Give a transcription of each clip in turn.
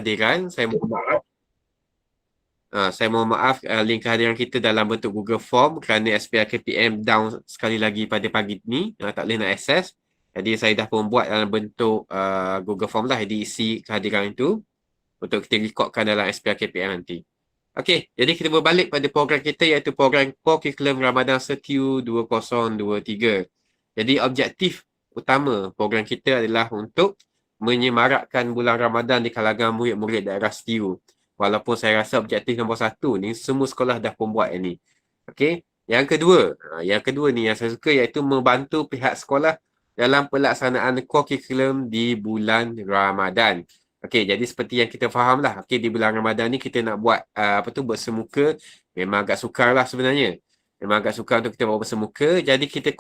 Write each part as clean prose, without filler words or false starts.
kehadiran. Saya mohon maaf. Saya mohon maaf link kehadiran kita dalam bentuk Google Form kerana SPR KPM down sekali lagi pada pagi ni. Tak boleh nak akses. Jadi saya dah pun buat dalam bentuk Google Form lah. Jadi isi kehadiran itu untuk kita rekodkan dalam SPR KPM nanti. Okey, jadi kita berbalik pada program kita iaitu program Curriculum Ramadan Setiu 2023. Jadi objektif utama program kita adalah untuk menyemarakkan bulan Ramadan di kalangan murid-murid daerah Setiu. Walaupun saya rasa objektif nombor 1 ni semua sekolah dah pun buat ini. Okey, yang kedua ni yang saya suka iaitu membantu pihak sekolah dalam pelaksanaan curriculum di bulan Ramadan. Okey, jadi seperti yang kita faham lah. Okey, di bulan Ramadan ni kita nak buat bersemuka. Memang agak sukar lah sebenarnya. Memang agak sukar untuk kita buat bersemuka. Jadi kita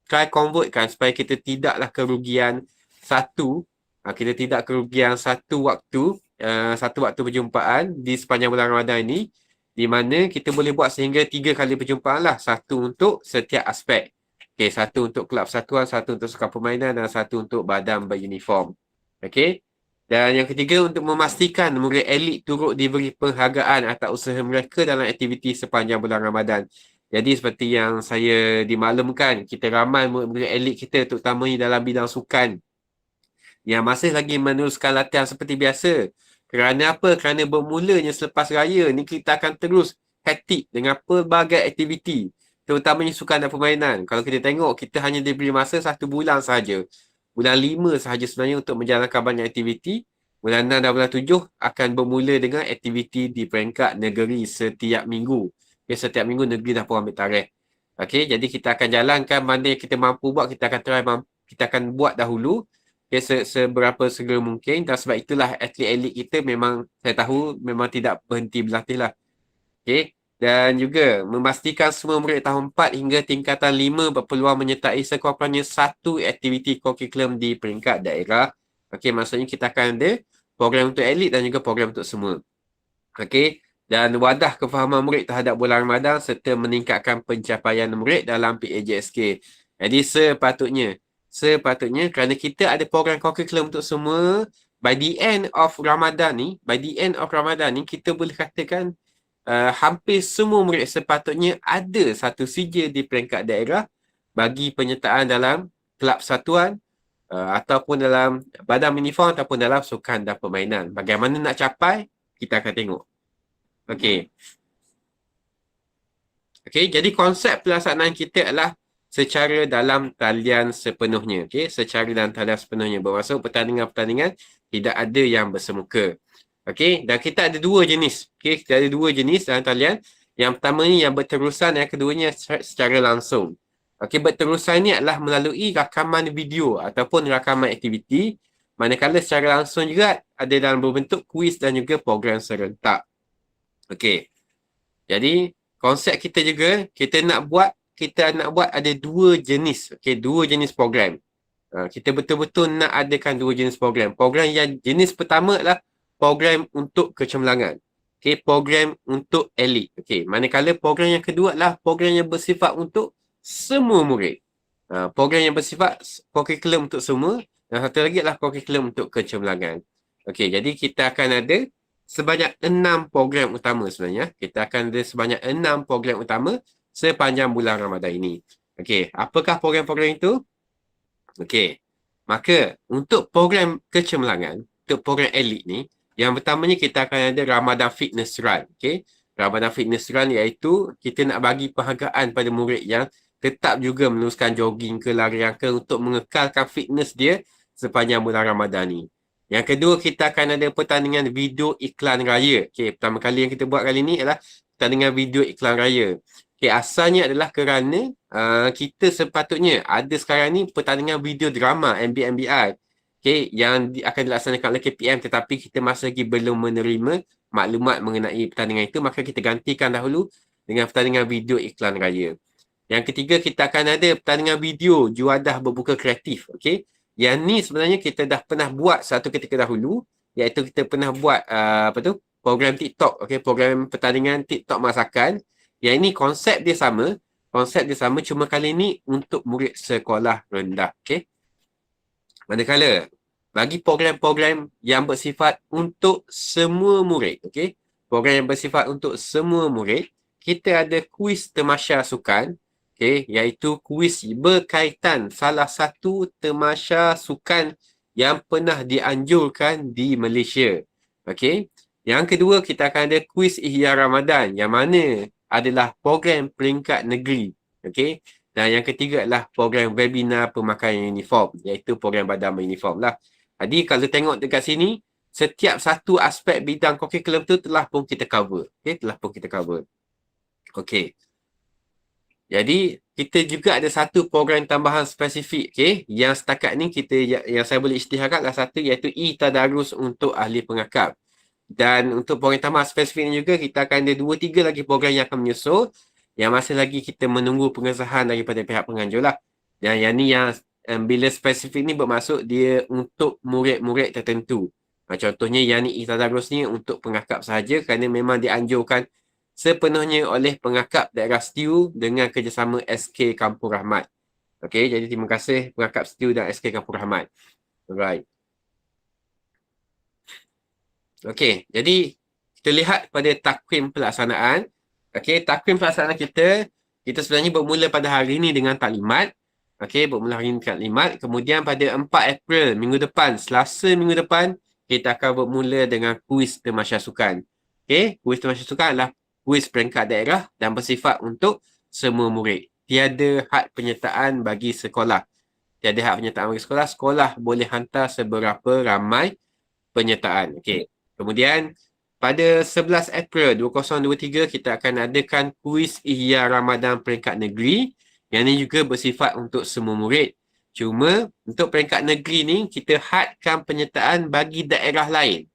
try convertkan supaya kita tidaklah kerugian satu. Kita tidak kerugian satu waktu perjumpaan di sepanjang bulan Ramadan ini. Di mana kita boleh buat sehingga 3 kali perjumpaan lah. Satu untuk setiap aspek. Okey, satu untuk kelab persatuan, satu untuk sukan permainan dan satu untuk badan beruniform. Okey. Dan yang ketiga untuk memastikan murid elit turut diberi penghargaan atas usaha mereka dalam aktiviti sepanjang bulan Ramadan. Jadi seperti yang saya dimaklumkan, kita ramai murid elit kita terutamanya dalam bidang sukan yang masih lagi meneruskan latihan seperti biasa. Kerana apa? Kerana bermulanya selepas raya ni kita akan terus hektik dengan pelbagai aktiviti. Terutamanya sukan dan permainan. Kalau kita tengok, kita hanya diberi masa 1 bulan sahaja. Bulan 5 sahaja sebenarnya untuk menjalankan banyak aktiviti. Bulan 6 dan bulan 7 akan bermula dengan aktiviti di peringkat negeri setiap minggu. Okay, setiap minggu negeri dah pun ambil tarikh. Okay, jadi kita akan jalankan mana yang kita mampu buat, kita akan buat dahulu. Okay, seberapa segera mungkin. Dan sebab itulah atlet elit kita memang, saya tahu, memang tidak berhenti berlatih lah. Okay. Dan juga memastikan semua murid tahun 4 hingga tingkatan 5 berpeluang menyertai sekurang-kurangnya satu aktiviti curriculum di peringkat daerah. Okey, maksudnya kita akan ada program untuk elit dan juga program untuk semua. Okey, dan wadah kefahaman murid terhadap bulan Ramadan serta meningkatkan pencapaian murid dalam PAJSK. Jadi sepatutnya kerana kita ada program curriculum untuk semua, by the end of Ramadan ni, kita boleh katakan hampir semua murid sepatutnya ada satu sijil di peringkat daerah bagi penyertaan dalam kelab persatuan ataupun dalam badan uniform ataupun dalam sukan dan permainan. Bagaimana nak capai, kita akan tengok. Okey. Okey, jadi konsep pelaksanaan kita adalah secara dalam talian sepenuhnya. Okey, secara dalam talian sepenuhnya. Bermaksud pertandingan-pertandingan tidak ada yang bersemuka. Okey, dan kita ada 2 jenis. Okey, kita ada 2 jenis dalam talian. Yang pertama ni yang berterusan, yang keduanya secara langsung. Okey, berterusan ni adalah melalui rakaman video ataupun rakaman aktiviti. Manakala secara langsung juga ada dalam berbentuk kuis dan juga program serentak. Okey. Jadi, konsep kita juga, kita nak buat ada 2 jenis. Okey, 2 jenis program. Kita betul-betul nak adakan 2 jenis program. Program yang jenis pertama adalah program untuk kecemerlangan. Okey, program untuk elit. Okey, manakala program yang kedua adalah program yang bersifat untuk semua murid. Program yang bersifat curriculum untuk semua dan satu lagi adalah curriculum untuk kecemerlangan. Okey, jadi kita akan ada sebanyak 6 program utama sebenarnya. Kita akan ada sebanyak 6 program utama sepanjang bulan Ramadan ini. Okey, apakah program-program itu? Okey, maka untuk program kecemerlangan, untuk program elit ni, yang pertamanya kita akan ada Ramadan Fitness Run. Okay? Ramadan Fitness Run iaitu kita nak bagi penghargaan pada murid yang tetap juga meneruskan jogging ke larian ke untuk mengekalkan fitness dia sepanjang bulan Ramadan ni. Yang kedua, kita akan ada pertandingan video iklan raya. Okay, pertama kali yang kita buat kali ni adalah pertandingan video iklan raya. Okay, asalnya adalah kerana kita sepatutnya ada sekarang ni pertandingan video drama MBMBI. Okay, yang akan dilaksanakan oleh KPM tetapi kita masih lagi belum menerima maklumat mengenai pertandingan itu, maka kita gantikan dahulu dengan pertandingan video iklan raya. Yang ketiga, kita akan ada pertandingan video juadah berbuka kreatif. Okay, yang ni sebenarnya kita dah pernah buat satu ketika dahulu, iaitu kita pernah buat program TikTok. Okay, program pertandingan TikTok masakan. Yang ini konsep dia sama cuma kali ni untuk murid sekolah rendah. Okay, manakala bagi program-program yang bersifat untuk semua murid. Okay? Program yang bersifat untuk semua murid, kita ada kuis tamasya sukan, okay? Iaitu kuis berkaitan salah satu tamasya sukan yang pernah dianjurkan di Malaysia. Okay? Yang kedua, kita akan ada kuis Ihya Ramadan yang mana adalah program peringkat negeri. Okay? Dan yang ketiga adalah program webinar pemakaian uniform, iaitu program badan uniform lah. Jadi kalau tengok dekat sini, setiap satu aspek bidang curriculum tu telah pun kita cover. Okay, telah pun kita cover. Okay. Jadi, kita juga ada satu program tambahan spesifik, okay, yang setakat ni kita yang saya boleh isytiharkan adalah satu iaitu e-tadarus untuk ahli pengakap. Dan untuk program tambahan spesifik ni juga, kita akan ada 2-3 lagi program yang akan menyusul yang masih lagi kita menunggu pengesahan daripada pihak penganjur lah. Dan yang ni yang bila spesifik ni bermaksud dia untuk murid-murid tertentu. Contohnya yang ni e-tadarus ni untuk pengakap sahaja kerana memang dianjurkan sepenuhnya oleh pengakap daerah STIU dengan kerjasama SK Kampung Rahmat. Okey, jadi terima kasih pengakap STIU dan SK Kampung Rahmat. Alright. Okey, jadi kita lihat pada takwim pelaksanaan. Okey, takwim pelaksanaan kita sebenarnya bermula pada hari ini dengan taklimat. Okey, bermula hari ini dengan taklimat. Kemudian pada 4 April minggu depan, Selasa minggu depan, kita akan bermula dengan kuis tamasya sukan. Okey, kuis tamasya sukan adalah kuis peringkat daerah dan bersifat untuk semua murid. Tiada had penyertaan bagi sekolah. Tiada had penyertaan bagi sekolah. Sekolah boleh hantar seberapa ramai penyertaan. Okey. Kemudian pada 11 April 2023 kita akan adakan kuis Ihya Ramadan peringkat negeri. Yang ini juga bersifat untuk semua murid. Cuma untuk peringkat negeri ni kita hadkan penyertaan bagi daerah lain.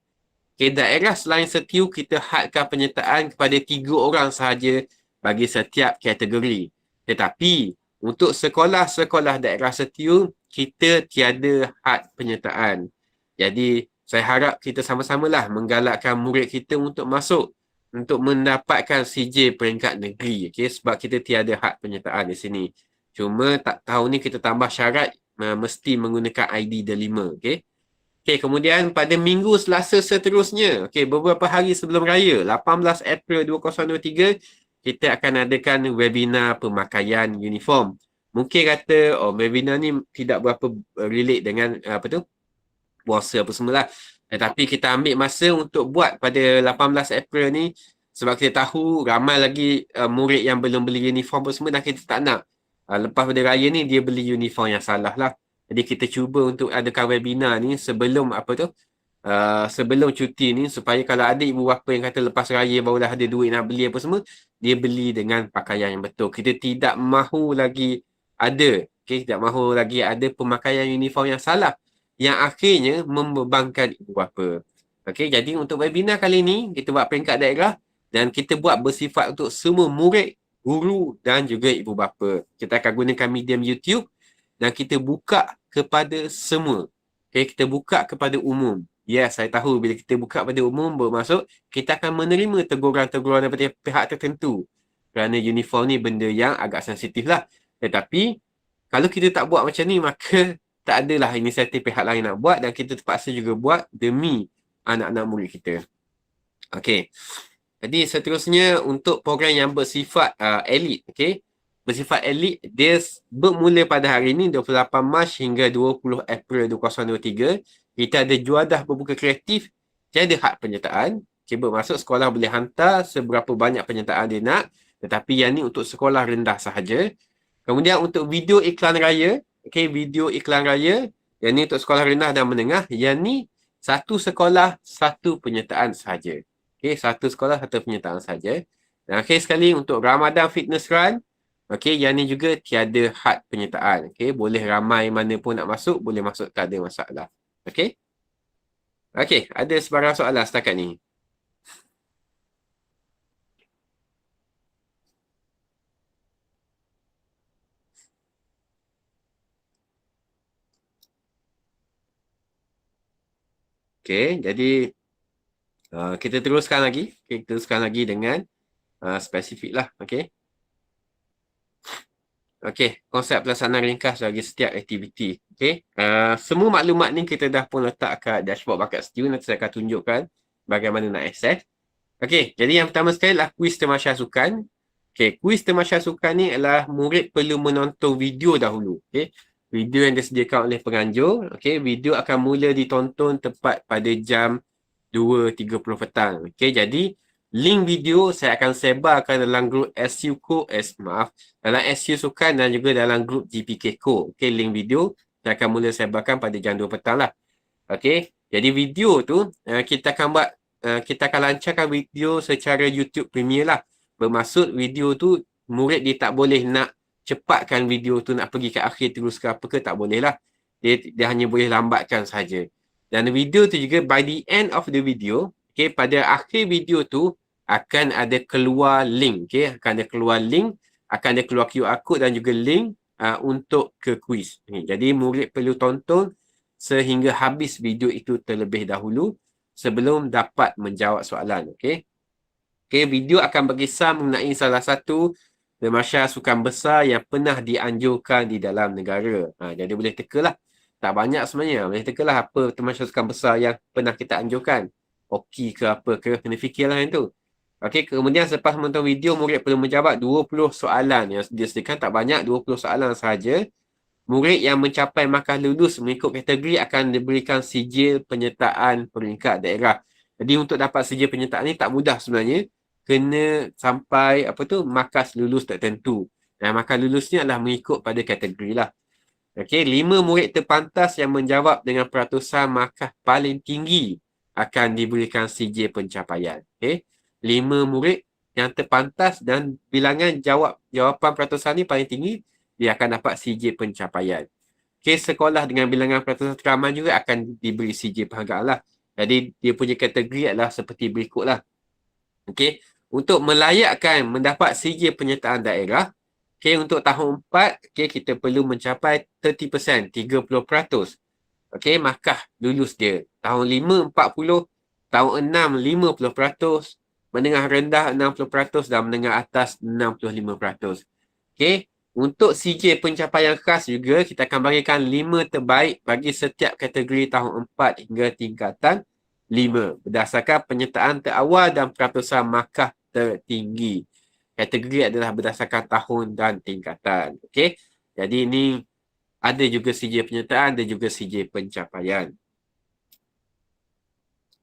Okay, daerah selain STIU kita hadkan penyertaan kepada 3 orang sahaja bagi setiap kategori. Tetapi untuk sekolah-sekolah daerah STIU kita tiada had penyertaan. Jadi saya harap kita sama-samalah menggalakkan murid kita untuk masuk untuk mendapatkan CJ peringkat negeri, okay? Sebab kita tiada had penyertaan di sini. Cuma tak tahu ni kita tambah syarat mesti menggunakan ID D5, okay? Okay, kemudian pada minggu Selasa seterusnya, okay, beberapa hari sebelum raya, 18 April 2023, kita akan adakan webinar pemakaian uniform. Mungkin kata, webinar ni tidak berapa relate dengan puasa apa semua lah. Tetapi kita ambil masa untuk buat pada 18 April ni sebab kita tahu ramai lagi murid yang belum beli uniform apa semua dan kita tak nak lepas pada raya ni dia beli uniform yang salah lah. Jadi kita cuba untuk adakan webinar ni sebelum sebelum cuti ni supaya kalau ada ibu bapa yang kata lepas raya barulah ada duit nak beli apa semua, dia beli dengan pakaian yang betul. Kita tidak mahu lagi tidak mahu lagi ada pemakaian uniform yang salah yang akhirnya membebankan ibu bapa. Okey, jadi untuk webinar kali ini kita buat peringkat daerah dan kita buat bersifat untuk semua murid, guru dan juga ibu bapa. Kita akan gunakan medium YouTube dan kita buka kepada semua. Okey, kita buka kepada umum. Yes, saya tahu bila kita buka pada umum bermaksud kita akan menerima teguran-teguran daripada pihak tertentu. Kerana uniform ni benda yang agak sensitif lah. Tetapi kalau kita tak buat macam ni maka tak adalah inisiatif pihak lain nak buat dan kita terpaksa juga buat demi anak-anak murid kita. Okey. Jadi seterusnya untuk program yang bersifat elit, okey. Bersifat elit dia bermula pada hari ini 28 Mac hingga 20 April 2023. Kita ada juadah berbuka kreatif, tiada had penyertaan. Okay, bermaksud sekolah boleh hantar seberapa banyak penyertaan dia nak, tetapi yang ni untuk sekolah rendah sahaja. Kemudian untuk video iklan raya, okay, video iklan raya, yang ni untuk sekolah rendah dan menengah, yang ni satu sekolah, satu penyertaan sahaja. Okay, satu sekolah, satu penyertaan sahaja. Dan akhir sekali untuk Ramadan Fitness Run, okay, yang ni juga tiada had penyertaan. Okay, boleh ramai mana pun nak masuk, boleh masuk, tak ada masalah. Okay. Okay, ada sebarang soalan setakat ni? Okay, jadi kita teruskan lagi. Okay, teruskan lagi dengan spesifik lah. Okay. Okey, konsep pelaksanaan ringkas bagi setiap aktiviti. Okey, semua maklumat ni kita dah pun letak kat dashboard Bakat Stu. Nanti saya akan tunjukkan bagaimana nak akses. Okey, jadi yang pertama sekali adalah kuis Tamasya Sukan. Okey, kuis Tamasya Sukan ni adalah murid perlu menonton video dahulu. Okey, video yang disediakan oleh penganjur. Okey, video akan mula ditonton tepat pada jam 2.30 petang. Okey, jadi link video saya akan sebarkan dalam grup dalam SU Sukan dan juga dalam grup GPK Co. Okey, link video saya akan mula sebarkan pada jam 2 petang lah. Okey, jadi video tu kita akan lancarkan video secara YouTube Premiere lah. Bermaksud video tu murid dia tak boleh nak cepatkan video tu nak pergi ke akhir terus ke apa ke, tak boleh lah. Dia hanya boleh lambatkan saja. Dan video tu juga by the end of the video, okay, pada akhir video tu akan ada keluar link, okay, akan ada keluar link, akan ada keluar QR code dan juga link untuk ke kuis. Jadi murid perlu tonton sehingga habis video itu terlebih dahulu sebelum dapat menjawab soalan. Okay, video akan berkisar mengenai salah satu Tamasya Sukan besar yang pernah dianjurkan di dalam negara. Jadi boleh tekalah. Tak banyak sebenarnya. Boleh tekalah apa Tamasya Sukan besar yang pernah kita anjurkan. Hoki ke apa ke, kena fikirlah yang tu. Okey, kemudian selepas menonton video, murid perlu menjawab 20 soalan yang disediakan. Tak banyak, 20 soalan sahaja. Murid yang mencapai markah lulus mengikut kategori akan diberikan sijil penyertaan peringkat daerah. Jadi untuk dapat sijil penyertaan ni tak mudah sebenarnya. Kena sampai markas lulus tertentu. Dan markah lulus ni adalah mengikut pada kategori lah. Okey, 5 murid terpantas yang menjawab dengan peratusan markah paling tinggi akan diberikan sijil pencapaian. Okey, 5 murid yang terpantas dan bilangan jawapan peratusan ni paling tinggi, dia akan dapat sijil pencapaian. Okey, sekolah dengan bilangan peratusan teraman juga akan diberi sijil penghargaan lah. Jadi dia punya kategori adalah seperti berikutlah. Okey, untuk melayakkan mendapat sijil penyertaan daerah, okey, untuk tahun 4, okey, kita perlu mencapai 30%, 30%. Okey, markah lulus dia. Tahun 5, 40, tahun 6, 50%, menengah rendah 60% dan menengah atas 65%. Okey, untuk sijil pencapaian khas juga kita akan bagikan 5 terbaik bagi setiap kategori tahun 4 hingga tingkatan 5 berdasarkan penyertaan terawal dan peratusan markah tertinggi. Kategori adalah berdasarkan tahun dan tingkatan. Okey, jadi ini ada juga sijil penyertaan, ada juga sijil pencapaian.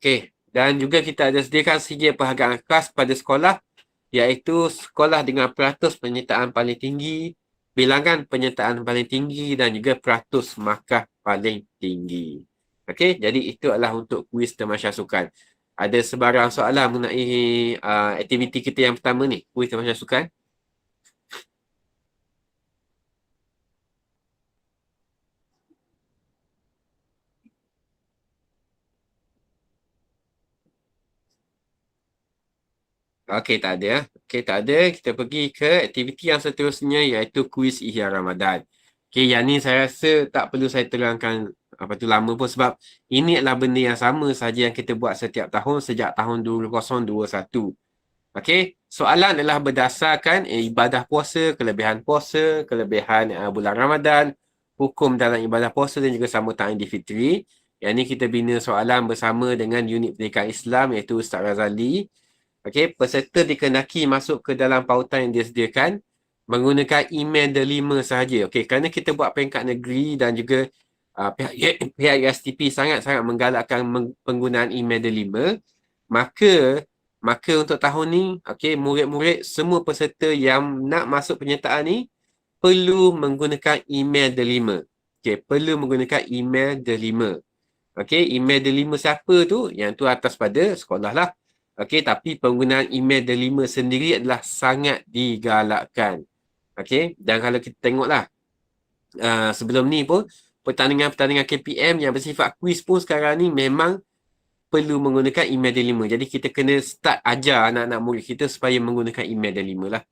Okey, dan juga kita ada sediakan sijil penghargaan khas pada sekolah, iaitu sekolah dengan peratus penyertaan paling tinggi, bilangan penyertaan paling tinggi dan juga peratus markah paling tinggi. Okey, jadi itu adalah untuk kuis Tamasya Sukan. Ada sebarang soalan mengenai aktiviti kita yang pertama ni, kuis Tamasya Sukan? Okey, tak ada. Okey, tak ada. Kita pergi ke aktiviti yang seterusnya iaitu kuis Ihya Ramadan. Okey, yang ni saya rasa tak perlu saya terangkan lama pun sebab ini adalah benda yang sama saja yang kita buat setiap tahun sejak tahun 2021. Okey, soalan adalah berdasarkan ibadah puasa, kelebihan bulan Ramadan, hukum dalam ibadah puasa dan juga sambutan Aidilfitri. Yang ni kita bina soalan bersama dengan unit pendidikan Islam iaitu Ustaz Razali. Okey, peserta dikehendaki masuk ke dalam pautan yang disediakan menggunakan email delima sahaja. Okey, kerana kita buat peringkat negeri dan juga pihak USTP sangat-sangat menggalakkan penggunaan email delima, maka untuk tahun ni, okey, murid-murid semua peserta yang nak masuk penyertaan ni perlu menggunakan email delima. Okey, perlu menggunakan email delima. Okey, email delima siapa tu? Yang tu atas pada sekolah lah. Okey, tapi penggunaan email delima sendiri adalah sangat digalakkan. Okey, dan kalau kita tengoklah sebelum ni pun pertandingan-pertandingan KPM yang bersifat kuis pun sekarang ni memang perlu menggunakan email delima. Jadi kita kena start ajar anak-anak murid kita supaya menggunakan email delima lah.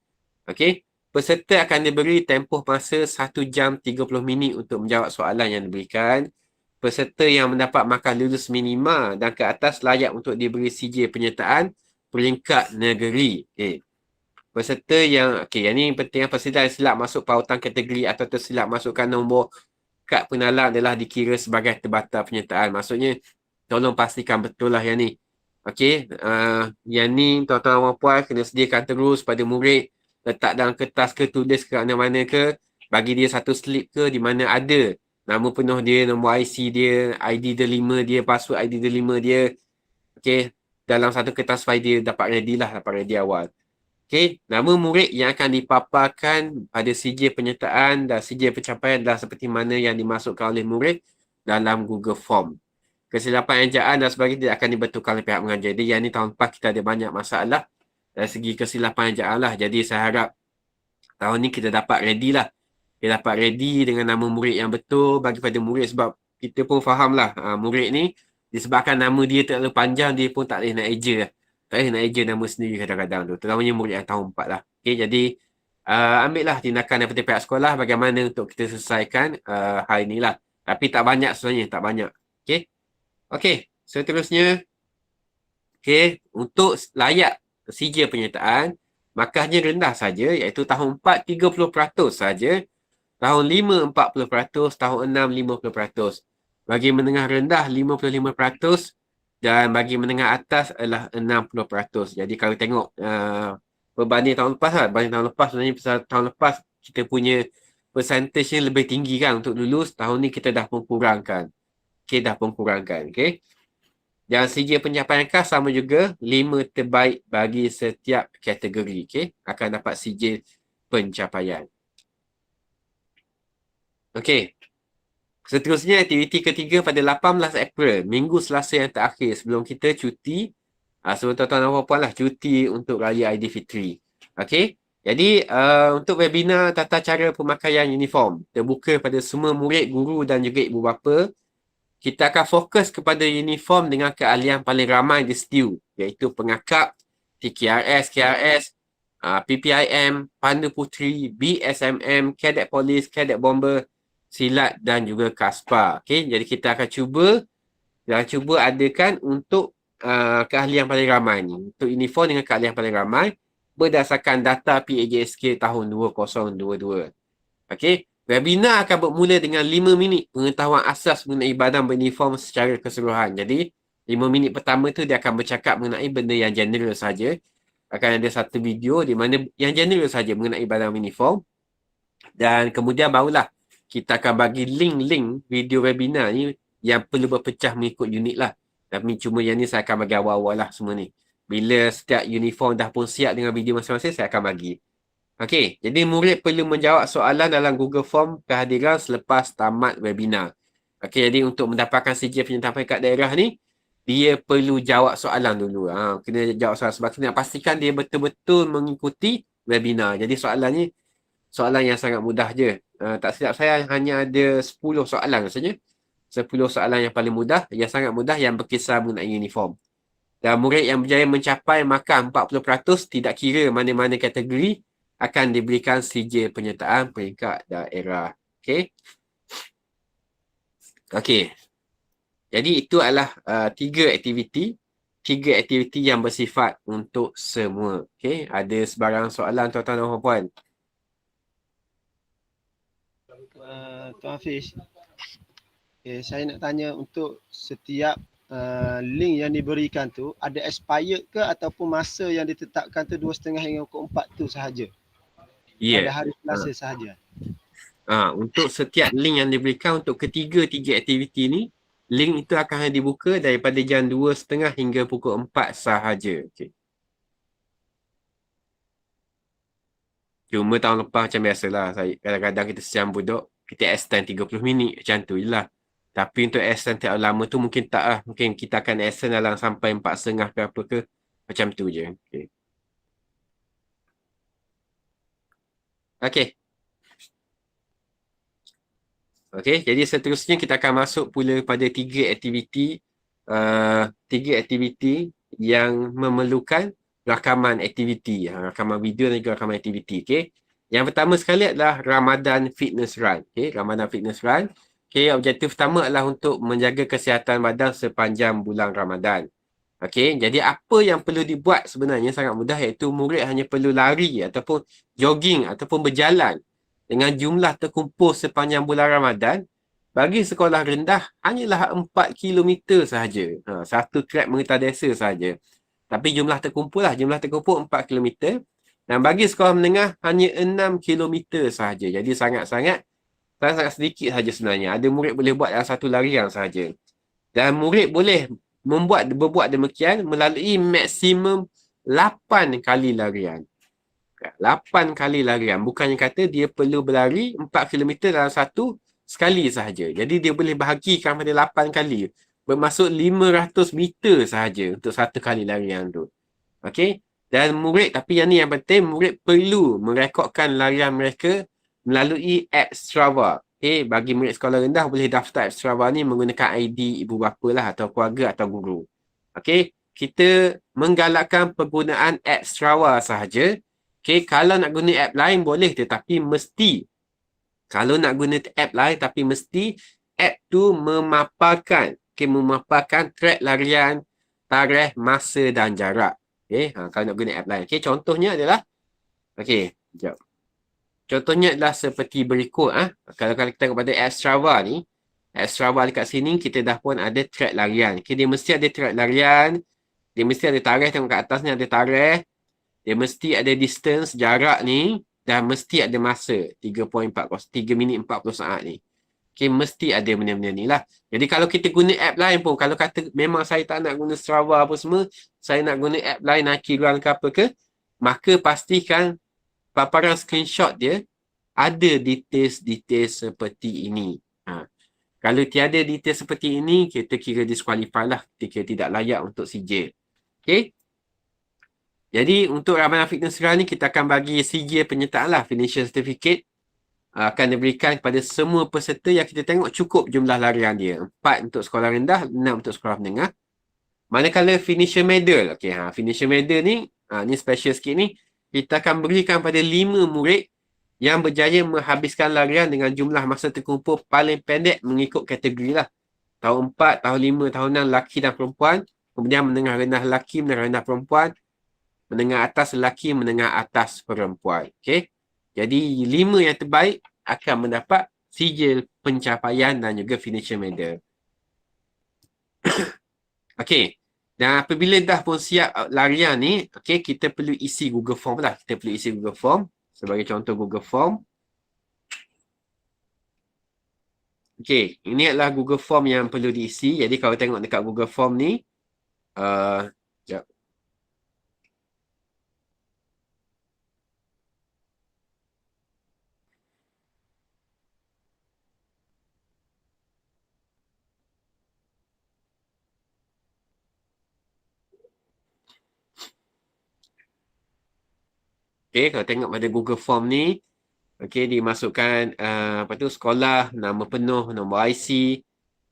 Okey, peserta akan diberi tempoh masa 1 jam 30 minit untuk menjawab soalan yang diberikan. Peserta yang mendapat markah lulus minima dan ke atas layak untuk diberi sijil penyertaan peringkat negeri. Okay. Peserta yang, yang ni penting, peserta yang silap masuk pautan kategori atau tersilap masukkan nombor kad pengenalan adalah dikira sebagai terbatal penyertaan. Maksudnya, tolong pastikan betul lah yang ni. Yang ni tuan-tuan dan puan kena sediakan terus pada murid, letak dalam kertas ke, tulis ke mana-mana ke, bagi dia satu slip ke di mana ada nama penuh dia, nombor IC dia, ID delima dia, password ID delima dia. Dalam satu kertas file dia dapat ready awal. Nama murid yang akan dipaparkan pada sijil penyertaan dan sijil pencapaian adalah seperti mana yang dimasukkan oleh murid dalam Google Form. Kesilapan ejaan dan sebagainya tidak akan dibetulkan oleh pihak mengajar. Jadi yang ni tahun lepas kita ada banyak masalah dari segi kesilapan ejaan lah. Jadi saya harap tahun ni kita dapat ready lah. Kita dapat ready dengan nama murid yang betul bagi pada murid, sebab kita pun faham lah murid ni disebabkan nama dia terlalu panjang, dia pun tak boleh nak eja lah. Tak boleh nak eja nama sendiri kadang-kadang tu. Terutamanya murid yang tahun 4 lah. Jadi ambil lah tindakan daripada pihak sekolah bagaimana untuk kita selesaikan hal inilah. Tapi tak banyak sebenarnya, tak banyak. Seterusnya. Untuk layak sijil penyertaan, markahnya rendah saja, iaitu tahun 4 30% saja, tahun 5 40%, tahun 6 50%. Bagi menengah rendah 55% dan bagi menengah atas adalah 60%. Jadi kalau tengok berbanding tahun lepas lah, berbanding tahun lepas sebenarnya tahun lepas kita punya persentasenya lebih tinggi kan untuk lulus, tahun ni kita dah pun kurangkan. Dan sijil pencapaian khas sama juga, 5 terbaik bagi setiap kategori. Akan dapat sijil pencapaian. Seterusnya, aktiviti ketiga pada 18 April, minggu Selasa yang terakhir sebelum kita cuti. Sebelum tuan-tuan dan puan-puan lah, cuti untuk Raya Aidilfitri. Jadi, untuk webinar tata cara pemakaian uniform, terbuka pada semua murid, guru dan juga ibu bapa. Kita akan fokus kepada uniform dengan keahlian paling ramai di STU, iaitu pengakap, TKRS, KRS, PPIM, Pandu Puteri, BSMM, Cadet Polis, Cadet Bomber, Silat dan juga KASPA. Jadi kita akan cuba adakan untuk keahlian paling ramai ni. Untuk uniform dengan keahlian paling ramai berdasarkan data PAJSK tahun 2022. Webinar akan bermula dengan 5 minit pengetahuan asas mengenai badan beruniform secara keseluruhan. Jadi, 5 minit pertama tu dia akan bercakap mengenai benda yang general saja. Akan ada satu video di mana yang general saja mengenai badan beruniform. Dan kemudian barulah kita akan bagi link-link video webinar ni yang perlu berpecah mengikut unit lah. Tapi cuma yang ni saya akan bagi awal-awal lah semua ni. Bila setiap uniform dah pun siap dengan video masing-masing, saya akan bagi. Jadi murid perlu menjawab soalan dalam Google Form kehadiran selepas tamat webinar. Jadi untuk mendapatkan sijil penyertaan peringkat daerah ni, dia perlu jawab soalan dulu. Kena jawab soalan sebab kena pastikan dia betul-betul mengikuti webinar. Jadi soalan yang sangat mudah je. Tak silap saya hanya ada 10 soalan rasanya. 10 soalan yang paling mudah, yang sangat mudah, yang berkisar mengenai uniform. Dan murid yang berjaya mencapai markah 40% tidak kira mana-mana kategori, akan diberikan sijil penyertaan peringkat daerah. Jadi itu adalah 3 aktiviti yang bersifat untuk semua. Ada sebarang soalan tuan-tuan dan puan? Tuan Hafiz, saya nak tanya, untuk setiap link yang diberikan tu ada expired ke ataupun masa yang ditetapkan tu 2.5 hingga pukul 4 tu sahaja? Pada hari Selasa sahaja. Untuk setiap link yang diberikan untuk ketiga-tiga aktiviti ni, link itu akan dibuka daripada jam 2.30 hingga pukul 4 sahaja. Cuma tahun lepas macam biasalah, kadang-kadang kita sejam duduk, kita extend 30 minit, macam tu je lah. Tapi untuk extend terlalu lama tu mungkin tak lah. Mungkin kita akan extend dalam sampai 4.30 ke apa ke. Macam tu je. Jadi seterusnya kita akan masuk pula pada 3 aktiviti yang memerlukan rakaman aktiviti, rakaman video dan juga rakaman aktiviti. Yang pertama sekali adalah Ramadan Fitness Run. Ramadan Fitness Run. Objektif pertama adalah untuk menjaga kesihatan badan sepanjang bulan Ramadan. Okey, jadi apa yang perlu dibuat sebenarnya sangat mudah, iaitu murid hanya perlu lari ataupun jogging ataupun berjalan dengan jumlah terkumpul sepanjang bulan Ramadan. Bagi sekolah rendah hanyalah 4 kilometer sahaja. Satu trek merita desa sahaja. Tapi jumlah terkumpul lah, jumlah terkumpul 4 kilometer. Dan bagi sekolah menengah hanya 6 kilometer sahaja. Jadi sangat-sangat sedikit sahaja sebenarnya. Ada murid boleh buat dalam satu larian sahaja. Dan murid boleh berbuat demikian melalui maksimum 8 kali larian. 8 kali larian. Bukannya kata dia perlu berlari 4 kilometer dalam satu sekali sahaja. Jadi dia boleh bahagikan pada 8 kali. Bermaksud 500 meter sahaja untuk satu kali larian tu. Okey? Dan murid, tapi yang ni yang penting, murid perlu merekodkan larian mereka melalui app Strava. Okay, bagi murid sekolah rendah boleh daftar Strava ni menggunakan ID ibu bapa lah atau keluarga atau guru. Okey, kita menggalakkan penggunaan app Strava sahaja. Okey, kalau nak guna app lain boleh, tetapi mesti, kalau nak guna app lain tapi mesti app tu memaparkan track larian, tarikh, masa dan jarak. Okey, kalau nak guna app lain. Okey, contohnya adalah, okey, sekejap. Contohnya adalah seperti berikut. Kalau kita tengok pada app Strava ni, app Strava dekat sini, kita dah pun ada track larian. Okay, dia mesti ada track larian, dia mesti ada tarikh, tengok kat atas ni ada tarikh, dia mesti ada distance, jarak ni, dan mesti ada masa, 3 minit 40 saat ni. Okay, mesti ada benda-benda ni lah. Jadi kalau kita guna app lain pun, kalau kata memang saya tak nak guna Strava apa semua, saya nak guna app lain, Nike Run ke apa ke, maka pastikan paparan screenshot dia ada details-details seperti ini. Kalau tiada detail seperti ini, kita kira disqualify lah. Kita tidak layak untuk sijil. Okay? Jadi untuk Ramadan Fitness Run ni, kita akan bagi sijil penyertaan lah. Financial Certificate akan diberikan kepada semua peserta yang kita tengok cukup jumlah larian dia. 4 untuk sekolah rendah, 6 untuk sekolah menengah. Manakala Finisher Medal. Okay, Finisher Medal ni, ni special sikit ni. Kita akan berikan pada 5 murid yang berjaya menghabiskan larian dengan jumlah masa terkumpul paling pendek mengikut kategori lah. Tahun 4, tahun 5, tahun 6 lelaki dan perempuan. Kemudian menengah rendah lelaki, menengah rendah perempuan. Menengah atas lelaki, menengah atas perempuan. Okay. Jadi 5 yang terbaik akan mendapat sijil pencapaian dan juga finisher medal. Okay. Dan apabila dah pun siap larian ni, okay, kita perlu isi Google Form lah. Kita perlu isi Google Form. Sebagai contoh Google Form. Okay, ini adalah Google Form yang perlu diisi. Jadi kalau tengok dekat Google Form ni, sekejap. Okay, kalau tengok pada Google Form ni, okay, dimasukkan apa tu, sekolah, nama penuh, nombor IC,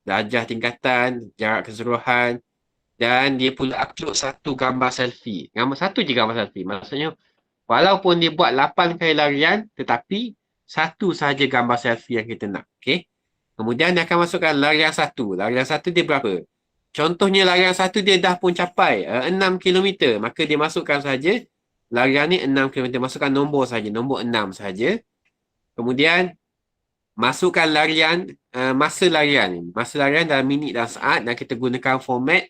darjah tingkatan, jarak keseluruhan, dan dia perlu upload satu gambar selfie. Satu je gambar selfie. Maksudnya, walaupun dia buat 8 kali larian, tetapi satu sahaja gambar selfie yang kita nak. Okay. Kemudian dia akan masukkan larian satu. Larian satu dia berapa? Contohnya larian satu dia dah pun capai 6 km. Maka dia masukkan sahaja larian ni 6 km. Masukkan nombor saja, nombor 6 saja. Kemudian masukkan larian, masa larian ni. Masa larian dalam minit dan saat, dan kita gunakan format.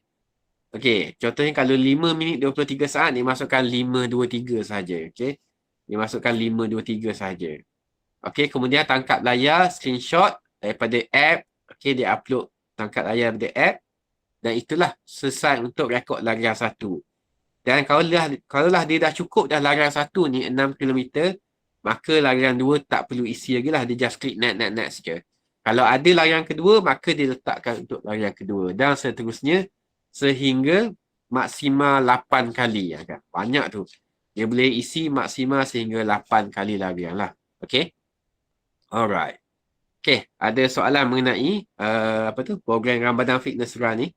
Okey, contohnya kalau 5 minit 23 saat, dia masukkan 523 saja. Okey. Dia masukkan 523 saja. Okey, kemudian tangkap layar, screenshot daripada app. Okey, dia upload tangkap layar daripada app. Dan itulah selesai untuk rekod larian satu. Dan kalau dia dah cukup dah larian satu ni 6 km, maka larian 2 tak perlu isi lagi lah. Dia just klik next saja. Kalau ada larian kedua, maka dia letakkan untuk larian kedua. Dan seterusnya sehingga maksimal 8 kali. Banyak tu. Dia boleh isi maksimal sehingga 8 kali larian lah. Okay. Alright. Okay. Ada soalan mengenai program Ramadan Fitness Run ni?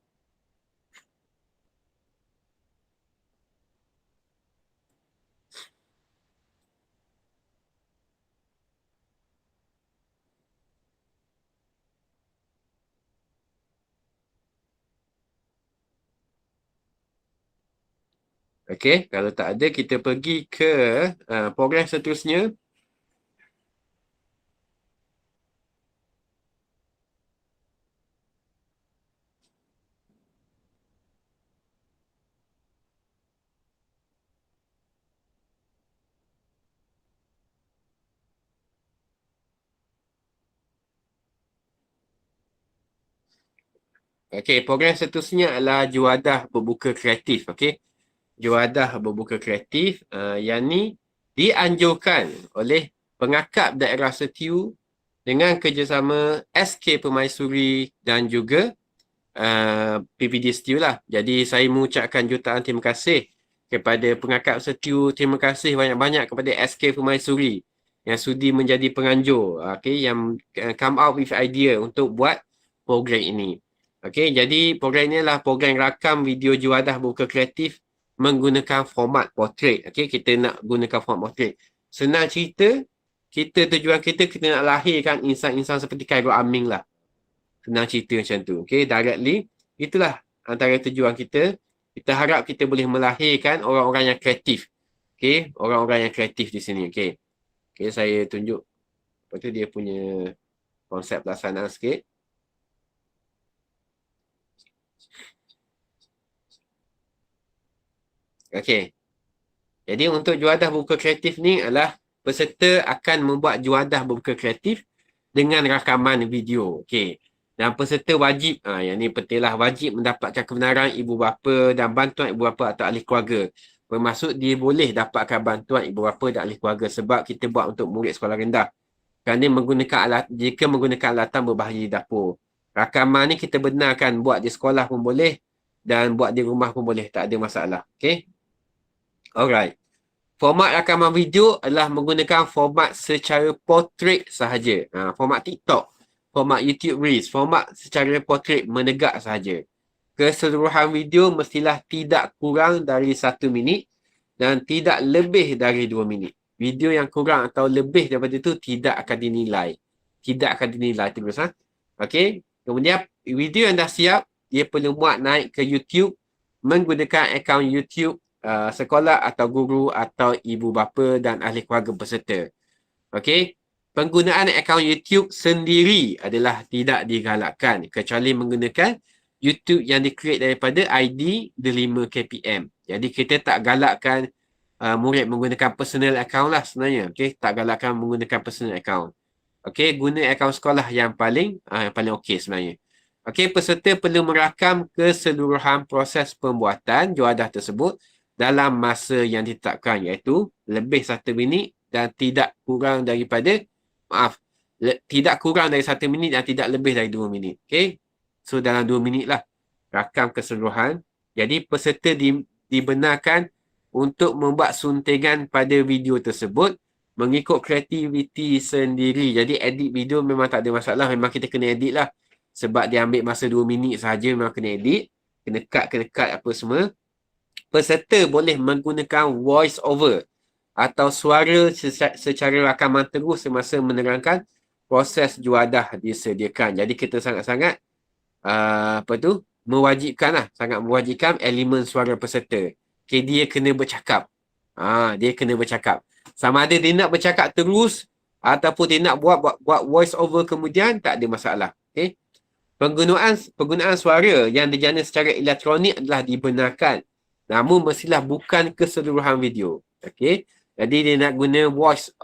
Okey, kalau tak ada kita pergi ke program seterusnya. Okey, program seterusnya adalah juadah berbuka kreatif. Okey, juadah berbuka kreatif yang ni dianjurkan oleh pengakap daerah Setiu dengan kerjasama SK Permaisuri dan juga PPD Setiu lah. Jadi saya mengucapkan jutaan terima kasih kepada pengakap Setiu. Terima kasih banyak-banyak kepada SK Permaisuri yang sudi menjadi penganjur. Okay, yang come out with idea untuk buat program ini. Okay, jadi program ini adalah program rakam video juadah buka kreatif menggunakan format portrait. Okay, kita nak gunakan format portrait. Senang cerita, tujuan kita nak lahirkan insan-insan seperti Khairul Aming lah. Senang cerita macam tu. Okay, directly. Itulah antara tujuan kita. Kita harap kita boleh melahirkan orang-orang yang kreatif. Okay, orang-orang yang kreatif di sini. Okay, okay, saya tunjuk. Lepas tu dia punya konsep pelaksanaan sikit. Okay. Jadi untuk juadah buku kreatif ni adalah peserta akan membuat juadah buku kreatif dengan rakaman video. Okay. Dan peserta wajib, yang ni pentinglah, wajib mendapatkan kebenaran ibu bapa dan bantuan ibu bapa atau ahli keluarga. Bermaksud dia boleh dapatkan bantuan ibu bapa dan ahli keluarga sebab kita buat untuk murid sekolah rendah. Kerana jika menggunakan alatan berbahaya di dapur. Rakaman ni kita benarkan buat di sekolah pun boleh dan buat di rumah pun boleh, tak ada masalah. Okay. Alright. Format rakaman video adalah menggunakan format secara portrait sahaja. Format TikTok, format YouTube Reels, format secara portrait menegak sahaja. Keseluruhan video mestilah tidak kurang dari 1 minit dan tidak lebih dari 2 minit. Video yang kurang atau lebih daripada itu tidak akan dinilai. Tidak akan dinilai terus. Okey. Kemudian video yang dah siap, dia perlu muat naik ke YouTube menggunakan akaun YouTube sekolah atau guru atau ibu bapa dan ahli keluarga peserta. Okey. Penggunaan akaun YouTube sendiri adalah tidak digalakkan kecuali menggunakan YouTube yang di-create daripada ID The5 KPM. Jadi kita tak galakkan murid menggunakan personal account lah sebenarnya. Okey, tak galakkan menggunakan personal account. Okey, guna akaun sekolah yang paling okey sebenarnya. Okey, peserta perlu merakam keseluruhan proses pembuatan juadah tersebut dalam masa yang ditetapkan, iaitu lebih 1 minit dan tidak kurang daripada tidak kurang dari 1 minit dan tidak lebih dari 2 minit. Okey. So dalam 2 minit lah rakam keseluruhan. Jadi peserta dibenarkan untuk membuat suntingan pada video tersebut mengikut kreativiti sendiri. Jadi edit video memang tak ada masalah, memang kita kena edit lah. Sebab dia ambil masa 2 minit sahaja, memang kena edit. Kena cut apa semua. Peserta boleh menggunakan voice over atau suara secara rakaman terus semasa menerangkan proses juadah disediakan. Jadi kita sangat-sangat mewajibkan lah, sangat mewajibkan elemen suara peserta. Okay, dia kena bercakap. Dia kena bercakap. Sama ada dia nak bercakap terus ataupun dia nak buat voice over kemudian, tak ada masalah. Okay. Penggunaan suara yang dijana secara elektronik adalah dibenarkan. Namun mestilah bukan keseluruhan video. Okey. Jadi dia nak guna voice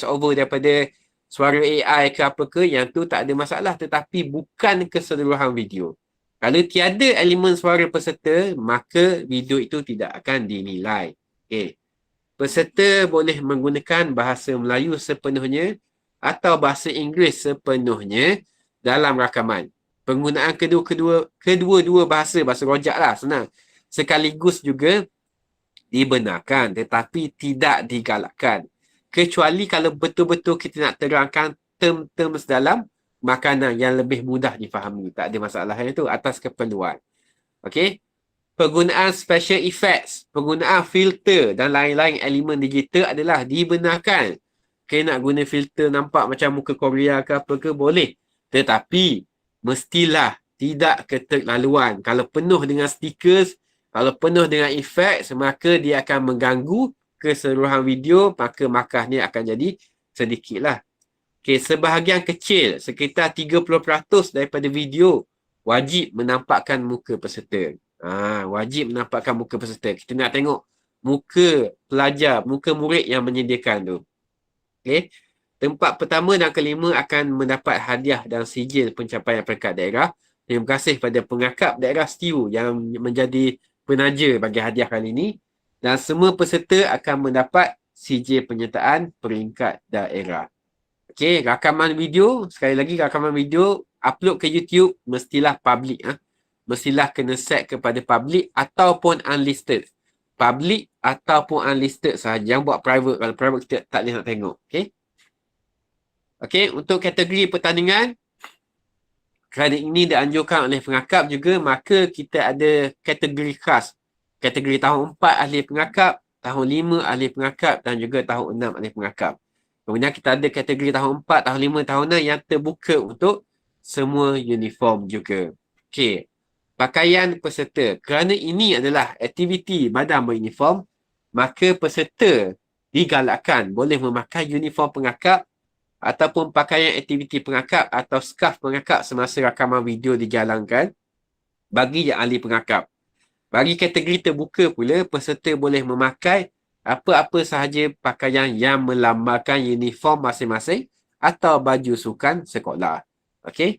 over daripada suara AI ke apa ke, yang tu tak ada masalah, tetapi bukan keseluruhan video. Kalau tiada elemen suara peserta, maka video itu tidak akan dinilai. Okey. Peserta boleh menggunakan bahasa Melayu sepenuhnya atau bahasa Inggeris sepenuhnya dalam rakaman. Penggunaan kedua-dua bahasa rojak lah, senang. Sekaligus juga dibenarkan tetapi tidak digalakkan. Kecuali kalau betul-betul kita nak terangkan term-term dalam makanan yang lebih mudah difahami. Tak ada masalah yang itu atas keperluan. Okey. Penggunaan special effects, penggunaan filter dan lain-lain elemen digital adalah dibenarkan. Okay, nak guna filter nampak macam muka Korea ke apa ke, boleh. Tetapi mestilah tidak keterlaluan. Kalau penuh dengan stickers, Kalau penuh dengan efek, maka dia akan mengganggu keseluruhan video, maka markahnya akan jadi sedikit lah. Okay, sebahagian kecil, sekitar 30% daripada video wajib menampakkan muka peserta. Wajib menampakkan muka peserta. Kita nak tengok muka pelajar, muka murid yang menyediakan tu. Okay. Tempat pertama dan kelima akan mendapat hadiah dan sijil pencapaian peringkat daerah. Terima kasih kepada pengakap daerah Setiu yang menjadi penaja bagi hadiah kali ini. Dan semua peserta akan mendapat sijil penyertaan peringkat daerah. Okey, rakaman video, sekali lagi rakaman video upload ke YouTube mestilah public. Mestilah kena set kepada public ataupun unlisted. Public ataupun unlisted sahaja. Yang buat private, kalau private kita tak boleh nak tengok. Okey. Okey, untuk kategori pertandingan, kerana ini dianjurkan oleh pengakap juga, maka kita ada kategori khas. Kategori tahun 4 ahli pengakap, tahun 5 ahli pengakap dan juga tahun 6 ahli pengakap. Kemudian kita ada kategori tahun 4, tahun 5, tahun 6 yang terbuka untuk semua uniform juga. Okey, pakaian peserta. Kerana ini adalah aktiviti badan beruniform, maka peserta digalakkan boleh memakai uniform pengakap ataupun pakaian aktiviti pengakap atau skarf pengakap semasa rakaman video dijalankan bagi yang ahli pengakap. Bagi kategori terbuka pula, peserta boleh memakai apa-apa sahaja pakaian yang melambangkan uniform masing-masing atau baju sukan sekolah. Okey.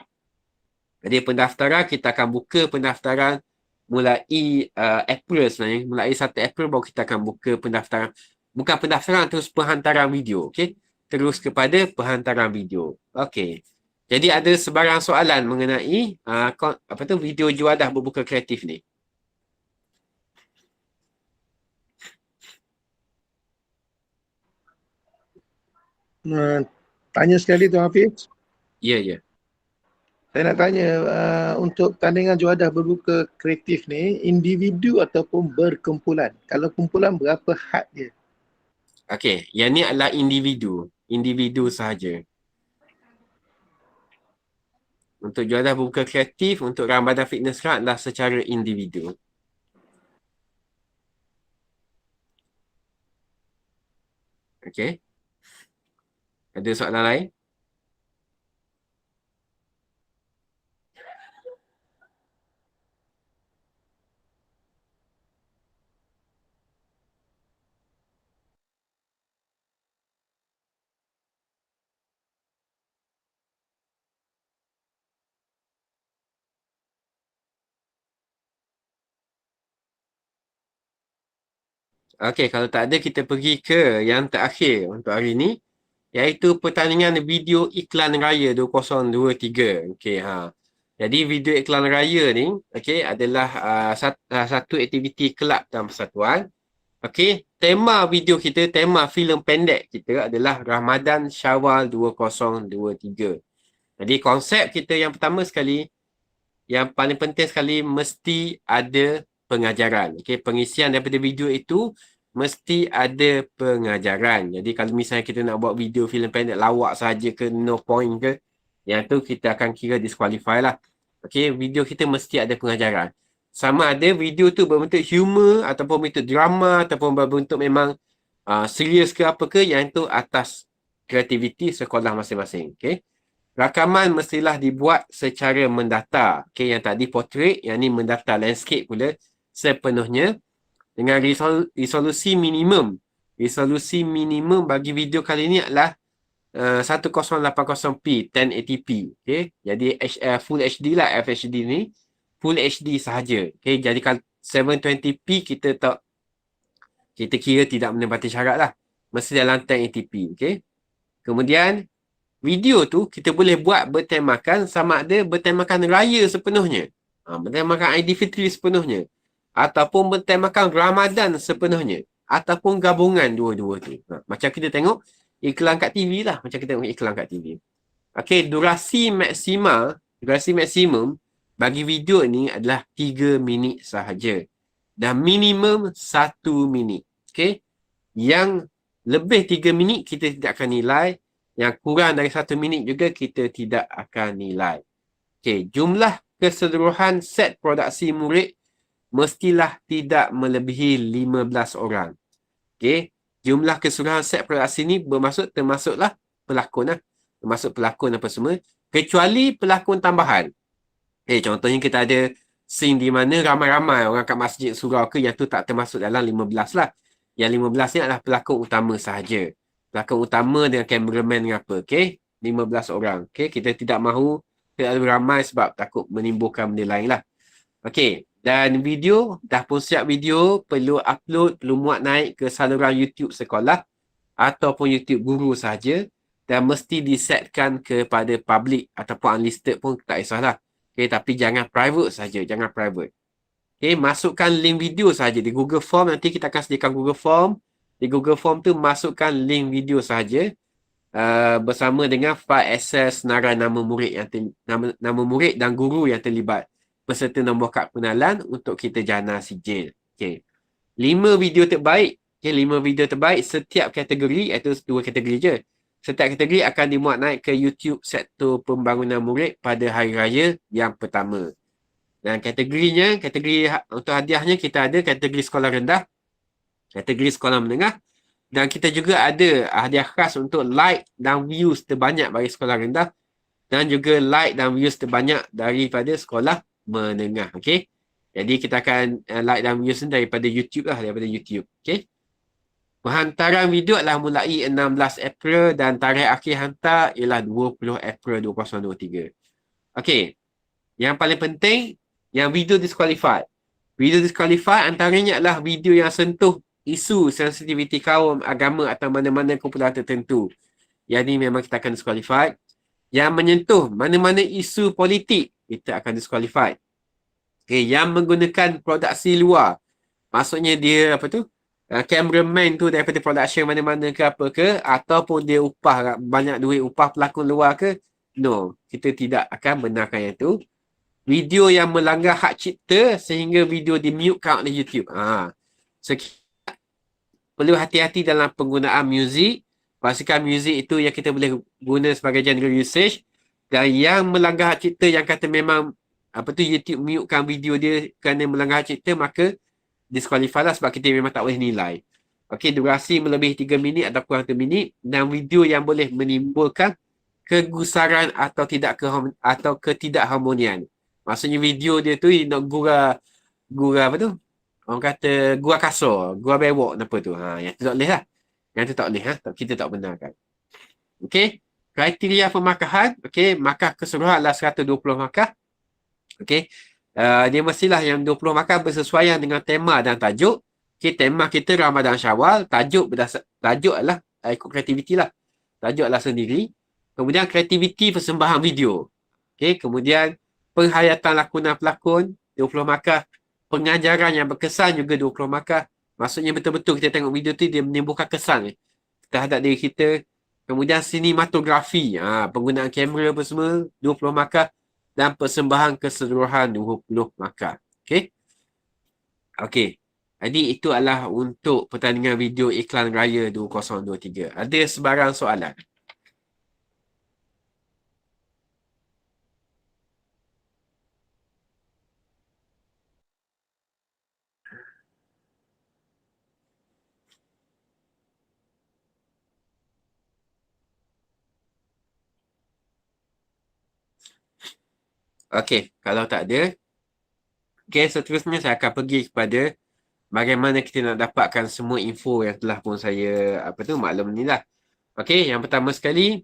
Jadi pendaftaran, kita akan buka pendaftaran mulai April sebenarnya. Mulai 1 April baru kita akan buka pendaftaran. Bukan pendaftaran, terus penghantaran video. Okey. Terus kepada penghantaran video. Okey. Jadi ada sebarang soalan mengenai video juadah berbuka kreatif ni. Tanya sekali Tuan Hafiz. Ya, ya. Saya nak tanya untuk tandingan juadah berbuka kreatif ni, individu ataupun berkumpulan? Kalau kumpulan berapa had dia? Okey, yang ni adalah individu. Individu sahaja. Untuk juadah berbuka kreatif, untuk Ramadan Fitness Club adalah secara individu. Okey. Ada soalan lain? Okey, kalau tak ada kita pergi ke yang terakhir untuk hari ini, iaitu pertandingan video iklan raya 2023. Okey, Jadi video iklan raya ni, okey, adalah satu aktiviti kelab dan persatuan. Okey, tema video kita, tema filem pendek kita adalah Ramadan Syawal 2023. Jadi konsep kita yang pertama sekali, yang paling penting sekali, mesti ada pengajaran. Okey, pengisian daripada video itu mesti ada pengajaran. Jadi kalau misalnya kita nak buat video filem pendek lawak saja ke, no point ke, yang tu kita akan kira disqualify lah. Okey, video kita mesti ada pengajaran. Sama ada video tu berbentuk humor ataupun berbentuk drama ataupun berbentuk memang serius ke apa ke, yang itu atas kreativiti sekolah masing-masing. Okey. Rakaman mestilah dibuat secara mendaftar. Okey, yang tadi portrait, yang ni mendaftar landscape pula sepenuhnya dengan resolusi minimum. Resolusi minimum bagi video kali ni adalah 1080p 1080p. Okey, jadi full HD lah, FHD ni full HD sahaja. Okey, jadi kalau 720p kita kira tidak menepati syarat lah. Mesti dalam 1080p. Okey. Kemudian video tu kita boleh buat bertemakan sama ada bertemakan raya sepenuhnya. Bertemakan Aidilfitri sepenuhnya. Ataupun bertemakan Ramadan sepenuhnya. Ataupun gabungan dua-dua tu. Macam kita tengok iklan kat TV lah. Macam kita tengok iklan kat TV. Okey, durasi maksimum bagi video ni adalah 3 minit sahaja. Dan minimum 1 minit. Okey. Yang lebih 3 minit kita tidak akan nilai. Yang kurang dari 1 minit juga kita tidak akan nilai. Okey, jumlah keseluruhan set produksi murid mestilah tidak melebihi 15 orang. Okey. Jumlah keseluruhan set produksi ni termasuklah pelakon lah. Termasuk pelakon apa semua. Kecuali pelakon tambahan. Contohnya kita ada scene di mana ramai-ramai orang kat masjid surau ke, yang tu tak termasuk dalam 15 lah. Yang 15 ni adalah pelakon utama sahaja. Pelakon utama dengan cameraman dengan apa. Okay? 15 orang. Okay? Kita tidak mahu terlalu ramai sebab takut menimbulkan benda lain lah. Okay. Dan video, dah pun siap video, perlu upload, perlu muat naik ke saluran YouTube sekolah ataupun YouTube guru sahaja, dan mesti disetkan kepada public ataupun unlisted pun tak kisahlah. Okay, tapi jangan private saja, jangan private. Okay, masukkan link video saja di Google Form. Nanti kita akan sediakan Google Form. Di Google Form tu masukkan link video saja bersama dengan file access senarai nama murid nama murid dan guru yang terlibat beserta nombor kad pengenalan untuk kita jana sijil. Okay. 5 video terbaik. Okay, 5 video terbaik setiap kategori, iaitu 2 kategori je. Setiap kategori akan dimuat naik ke YouTube sektor pembangunan murid pada hari raya yang pertama. Dan kategorinya, untuk hadiahnya kita ada kategori sekolah rendah, kategori sekolah menengah, dan kita juga ada hadiah khas untuk like dan views terbanyak bagi sekolah rendah, dan juga like dan views terbanyak daripada sekolah menengah. Okay. Jadi kita akan like dan views ni daripada YouTube lah, daripada YouTube. Okay. Penghantaran video adalah mulai 16 April dan tarikh akhir hantar ialah 20 April 2023. Okay. Yang paling penting, yang video disqualified. Video disqualified antaranya adalah video yang sentuh isu sensitiviti kaum, agama atau mana-mana kumpulan tertentu. Yang ini memang kita akan disqualified. Yang menyentuh mana-mana isu politik, kita akan disqualified. Okay, yang menggunakan produksi luar. Maksudnya dia cameraman tu daripada production mana-mana ke apa ke, ataupun dia upah banyak duit, upah pelakon luar ke. No, kita tidak akan benarkan yang tu. Video yang melanggar hak cipta sehingga video di-mutekan oleh YouTube. So, perlu hati-hati dalam penggunaan muzik. Pastikan muzik itu yang kita boleh guna sebagai general usage. Dan yang melanggar hak cipta, yang kata memang YouTube mutekan video dia kerana melanggar hak cipta, maka disqualify lah sebab kita memang tak boleh nilai. Okey, durasi melebihi 3 minit atau kurang 1 minit, dan video yang boleh menimbulkan kegusaran atau ketidakharmonian. Maksudnya video dia tu nak gura orang kata gua kasar, gua bewok apa tu. Yang tu tak boleh lah. Yang tu tak boleh, kita tak benarkan. Okey, kriteria pemakahan, okey, markah keseluruhan adalah 120 markah. Okey. Dia mestilah yang 20 markah bersesuaian dengan tema dan tajuk. Okey, tema kita Ramadan Syawal, tajuk adalah ikut kreativiti lah. Tajuk adalah sendiri. Kemudian kreativiti persembahan video. Okey, kemudian penghayatan lakonan pelakon 20 markah. Pengajaran yang berkesan juga 20 markah. Maksudnya betul-betul kita tengok video tu dia menimbulkan kesan terhadap diri kita. Kemudian sinematografi, penggunaan kamera apa semua 20 markah, dan persembahan keseluruhan 20 markah. Okey. Okey. Jadi itu adalah untuk pertandingan video iklan raya 2023. Ada sebarang soalan? Okey, kalau tak ada, okey, seterusnya saya akan pergi kepada bagaimana kita nak dapatkan semua info yang telah pun saya maklum ni lah. Okey, yang pertama sekali,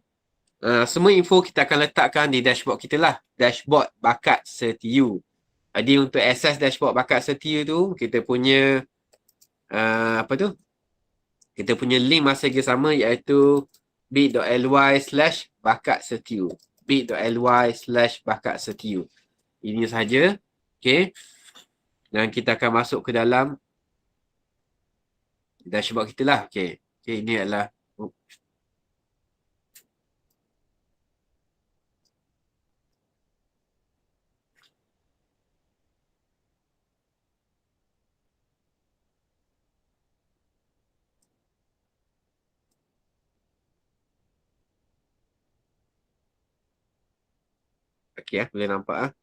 semua info kita akan letakkan di dashboard kita lah. Dashboard bakat setiu. Jadi untuk access dashboard bakat setiu tu, kita punya kita punya link masih lagi sama, iaitu bit.ly/bakat setiu. bit.ly/bakat setiu. Ini sahaja. Okay. Dan kita akan masuk ke dalam dashboard kita lah. Okay. Okay, ini adalah okay, boleh nampak .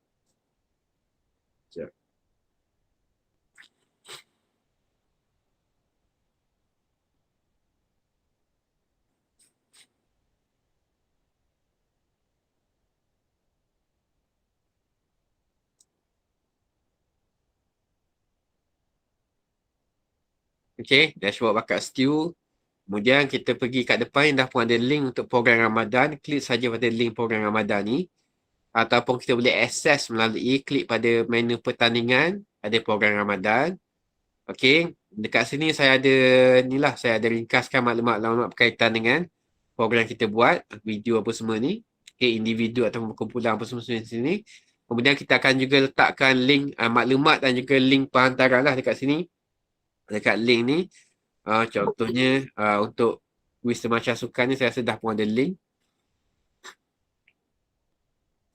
Okay, dashboard bakat stew. Kemudian kita pergi kat depan, dah pun ada link untuk program Ramadan. Klik saja pada link program Ramadan ni. Ataupun kita boleh akses melalui klik pada menu pertandingan. Ada program Ramadan. Okay, dekat sini saya ada ni lah, saya ada ringkaskan maklumat-maklumat berkaitan dengan program kita buat, video apa semua ni. Okay, individu atau kumpulan apa semua di sini. Kemudian kita akan juga letakkan link maklumat dan juga link perhantaran lah dekat sini. Dekat link ni. Contohnya untuk kuis semacam sukan ni saya rasa dah pun ada link.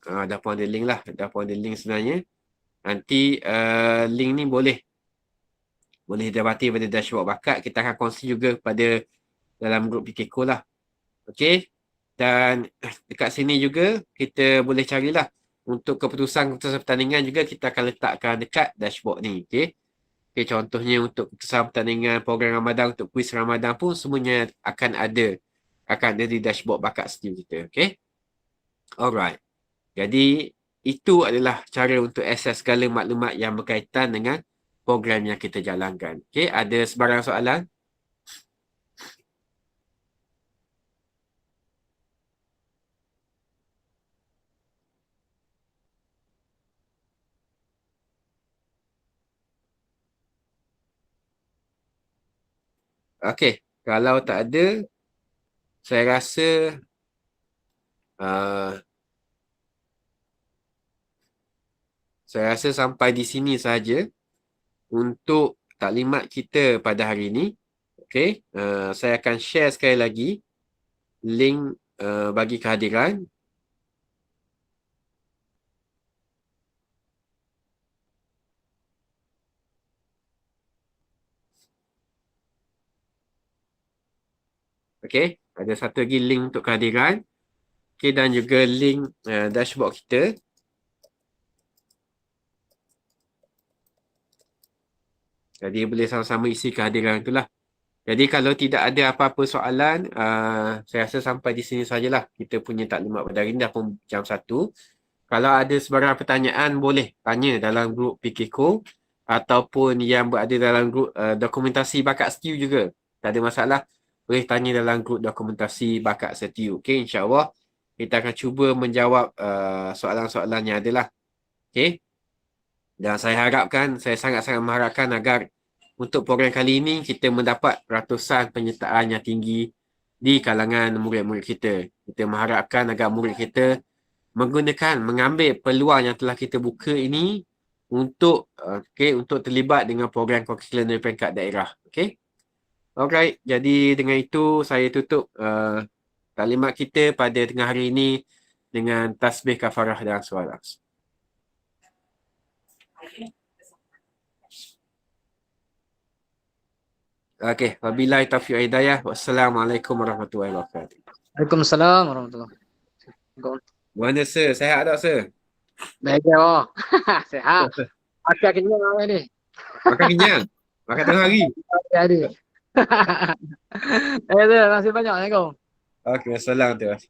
Dah pun ada link lah. Dah pun ada link sebenarnya. Nanti link ni boleh didapati pada dashboard bakat. Kita akan kongsi juga pada dalam grup PKCO lah. Okey. Dan dekat sini juga kita boleh carilah untuk keputusan-keputusan pertandingan juga kita akan letakkan dekat dashboard ni. Okey. Okay, contohnya untuk keputusan pertandingan program Ramadan untuk kuis Ramadan pun semuanya akan ada di dashboard bakat stew kita. Okay. Alright. Jadi itu adalah cara untuk akses segala maklumat yang berkaitan dengan program yang kita jalankan. Okay. Ada sebarang soalan? Okay. Kalau tak ada, saya rasa sampai di sini saja untuk taklimat kita pada hari ini. Okay. Saya akan share sekali lagi link bagi kehadiran. Okay. Ada satu lagi link untuk kehadiran. Okay. Dan juga link dashboard kita. Jadi boleh sama-sama isi kehadiran itulah. Jadi kalau tidak ada apa-apa soalan, saya rasa sampai di sini sajalah kita punya taklimat pada hari ini, dah pun jam 1. Kalau ada sebarang pertanyaan, boleh tanya dalam grup PKCO ataupun yang berada dalam grup dokumentasi bakat stew juga. Tak ada masalah. Boleh tanya dalam grup dokumentasi bakat stew. Okay, insyaAllah kita akan cuba menjawab soalan-soalan yang ada lah. Okay. Dan saya sangat-sangat mengharapkan agar untuk program kali ini kita mendapat ratusan penyertaan yang tinggi di kalangan murid-murid kita. Kita mengharapkan agar murid kita mengambil peluang yang telah kita buka ini untuk terlibat dengan program curriculum dari peringkat daerah. Okay. Alright, jadi dengan itu saya tutup taklimat kita pada tengah hari ini dengan tasbih kafarah dan solat. Okey, wabillahi taufiq wal hidayah. Wassalamualaikum warahmatullahi wabarakatuh. Waalaikumsalam warahmatullahi wabarakatuh. Mana sir? Sehat tak sir? Baik ya. Sehat. Makan kenyang hari ni. Makan kenyang? Makan tengah hari? Hari. Terima kasih banyak. Assalamualaikum. Okey, assalamualaikum.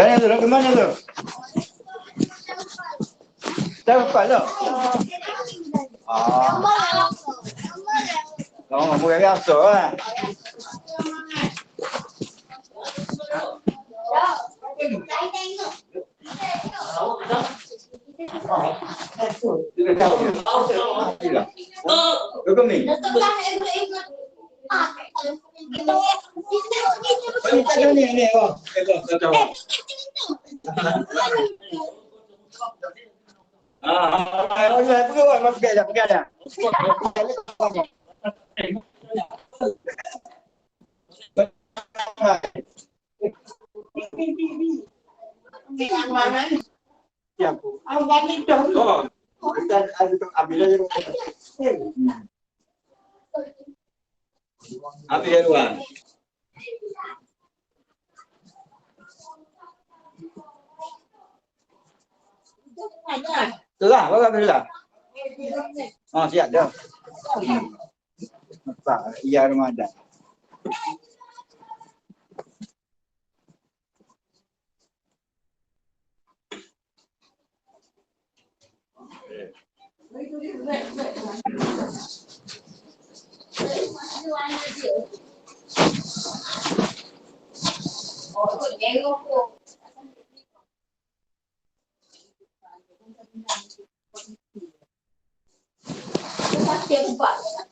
Mana tu? Ke mana tu? Tak dapat tak? Oh, bukan biasa lah. Hukum ni. Ni, oh. Pergi dah. Siap. Oh, kita ambil aja. Ambil luar. Telah, bawa telah. Oh, siap dah. Tak, iya Ramadan. Pasti aku buat.